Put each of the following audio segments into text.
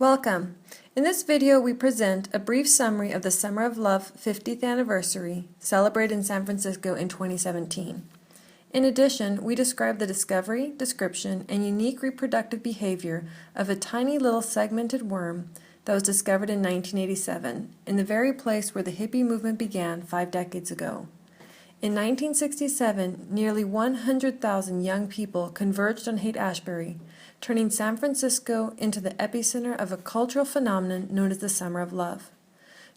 Welcome! In this video we present a brief summary of the Summer of Love 50th anniversary celebrated in San Francisco in 2017. In addition, we describe the discovery, description, and unique reproductive behavior of a tiny little segmented worm that was discovered in 1987 in the very place where the hippie movement began 5 decades ago. In 1967, nearly 100,000 young people converged on Haight-Ashbury, turning San Francisco into the epicenter of a cultural phenomenon known as the Summer of Love.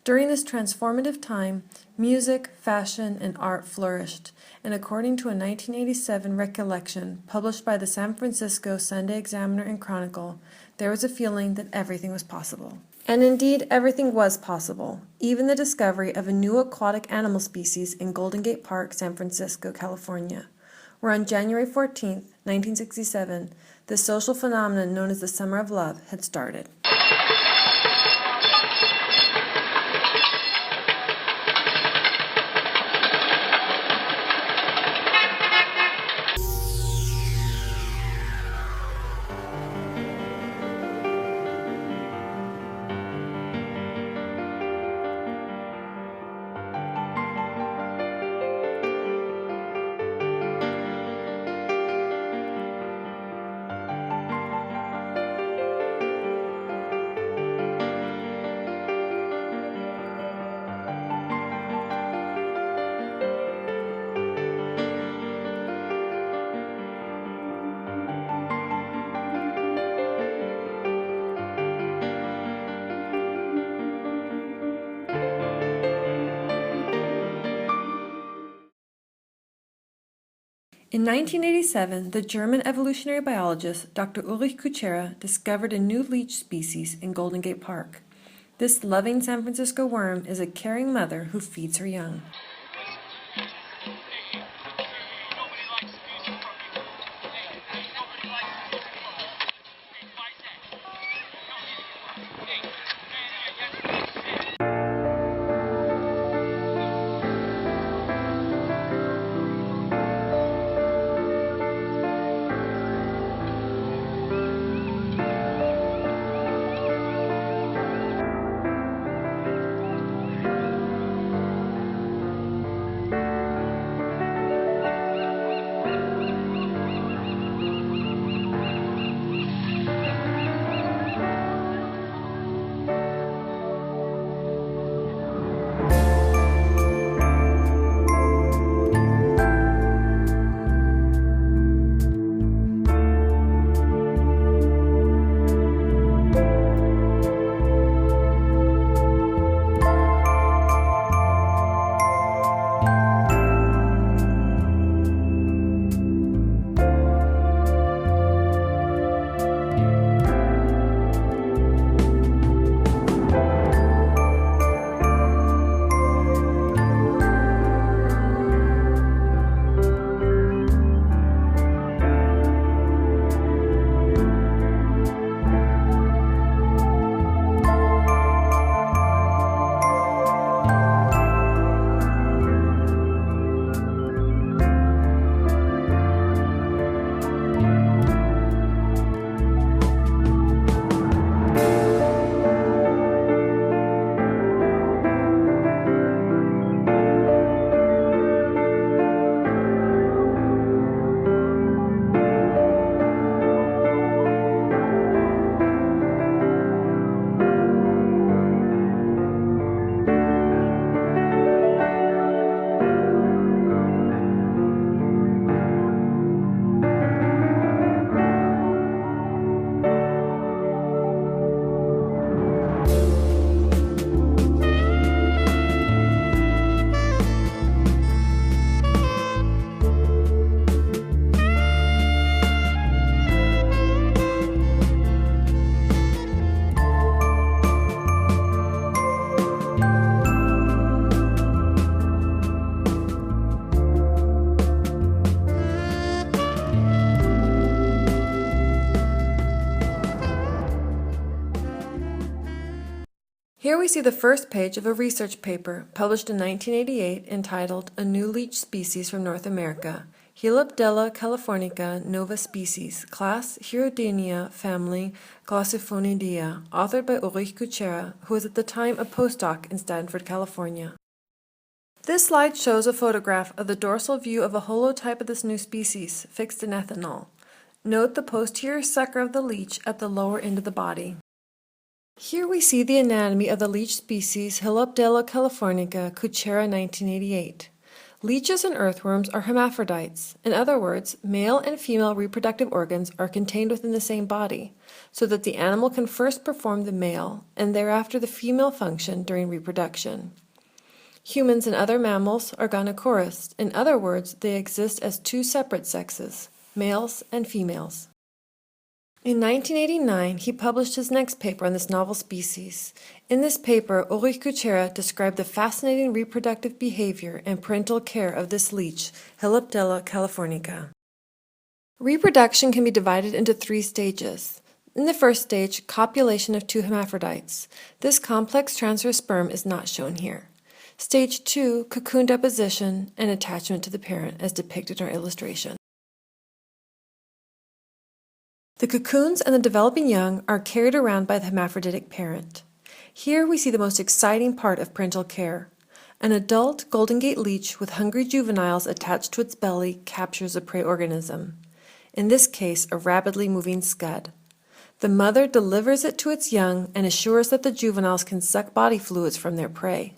During this transformative time, music, fashion, and art flourished, and according to a 1987 recollection published by the San Francisco Sunday Examiner and Chronicle, there was a feeling that everything was possible. And indeed, everything was possible, even the discovery of a new aquatic animal species in Golden Gate Park, San Francisco, California, where on January 14, 1967, the social phenomenon known as the Summer of Love had started. In 1987, the German evolutionary biologist Dr. Ulrich Kutschera discovered a new leech species in Golden Gate Park. This loving San Francisco worm is a caring mother who feeds her young. Here we see the first page of a research paper published in 1988 entitled A New Leech Species from North America, Helopdella californica, nova species, class Hirudinea, family Glossophonidae, authored by Ulrich Kutschera, who was at the time a postdoc in Stanford, California. This slide shows a photograph of the dorsal view of a holotype of this new species, fixed in ethanol. Note the posterior sucker of the leech at the lower end of the body. Here we see the anatomy of the leech species Helopdella californica, Kutschera 1988. Leeches and earthworms are hermaphrodites. In other words, male and female reproductive organs are contained within the same body, so that the animal can first perform the male and thereafter the female function during reproduction. Humans and other mammals are gynochorist. In other words, they exist as two separate sexes, males and females. In 1989, he published his next paper on this novel species. In this paper, Ulrich Kutschera described the fascinating reproductive behavior and parental care of this leech, Helopdella californica. Reproduction can be divided into 3 stages. In the first stage, copulation of 2 hermaphrodites. This complex transfer of sperm is not shown here. Stage 2, cocoon deposition and attachment to the parent, as depicted in our illustration. The cocoons and the developing young are carried around by the hermaphroditic parent. Here we see the most exciting part of parental care. An adult Golden Gate leech with hungry juveniles attached to its belly captures a prey organism, in this case a rapidly moving scud. The mother delivers it to its young and assures that the juveniles can suck body fluids from their prey.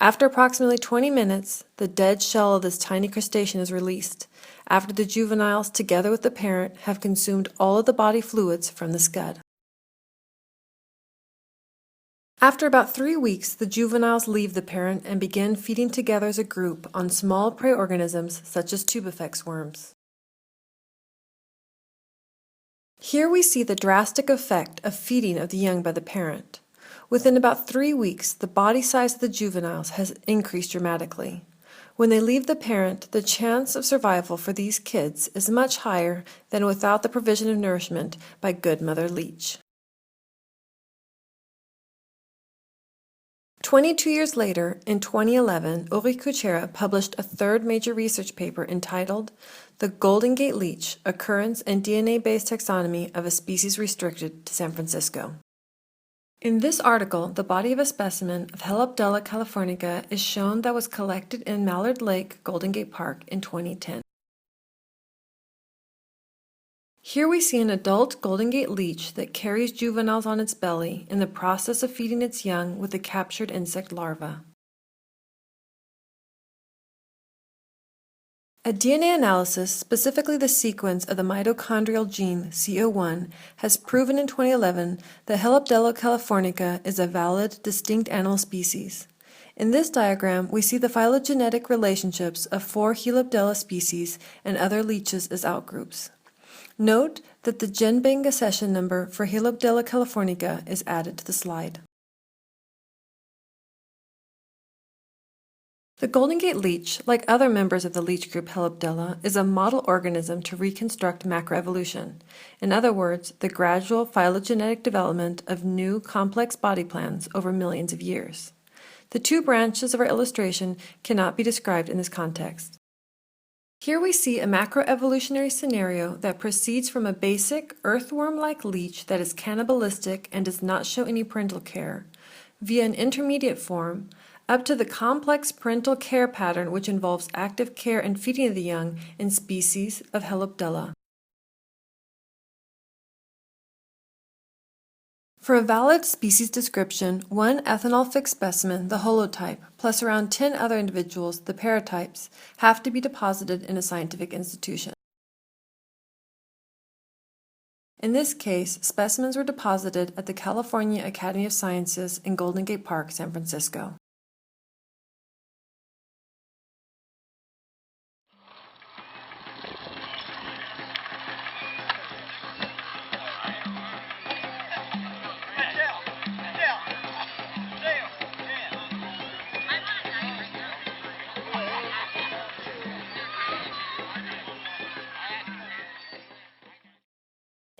After approximately 20 minutes, the dead shell of this tiny crustacean is released, after the juveniles, together with the parent, have consumed all of the body fluids from the scud. After about 3 weeks, the juveniles leave the parent and begin feeding together as a group on small prey organisms such as tubifex worms. Here we see the drastic effect of feeding of the young by the parent. Within about 3 weeks, the body size of the juveniles has increased dramatically. When they leave the parent, the chance of survival for these kids is much higher than without the provision of nourishment by good mother leech. 22 years later, in 2011, Ulrich Kutschera published a 3rd major research paper entitled The Golden Gate Leech, Occurrence and DNA-Based Taxonomy of a Species Restricted to San Francisco. In this article, the body of a specimen of Helopdella californica is shown that was collected in Mallard Lake, Golden Gate Park in 2010. Here we see an adult Golden Gate leech that carries juveniles on its belly in the process of feeding its young with the captured insect larva. A DNA analysis, specifically the sequence of the mitochondrial gene CO1, has proven in 2011 that Helopdella californica is a valid, distinct animal species. In this diagram, we see the phylogenetic relationships of 4 Helopdella species and other leeches as outgroups. Note that the GenBank accession number for Helopdella californica is added to the slide. The Golden Gate leech, like other members of the leech group Helopdella, is a model organism to reconstruct macroevolution. In other words, the gradual phylogenetic development of new complex body plans over millions of years. The 2 branches of our illustration cannot be described in this context. Here we see a macroevolutionary scenario that proceeds from a basic earthworm-like leech that is cannibalistic and does not show any parental care, via an intermediate form, up to the complex parental care pattern which involves active care and feeding of the young in species of Helopdella. For a valid species description, 1 ethanol-fixed specimen, the holotype, plus around 10 other individuals, the paratypes, have to be deposited in a scientific institution. In this case, specimens were deposited at the California Academy of Sciences in Golden Gate Park, San Francisco.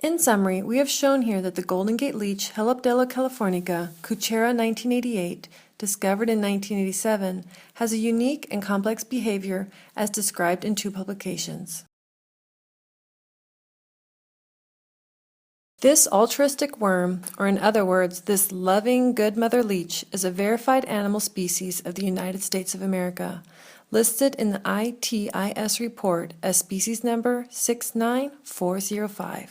In summary, we have shown here that the Golden Gate leech Helopdella californica, Kutschera 1988, discovered in 1987, has a unique and complex behavior as described in 2 publications. This altruistic worm, or in other words, this loving good mother leech, is a verified animal species of the United States of America, listed in the ITIS report as species number 69405.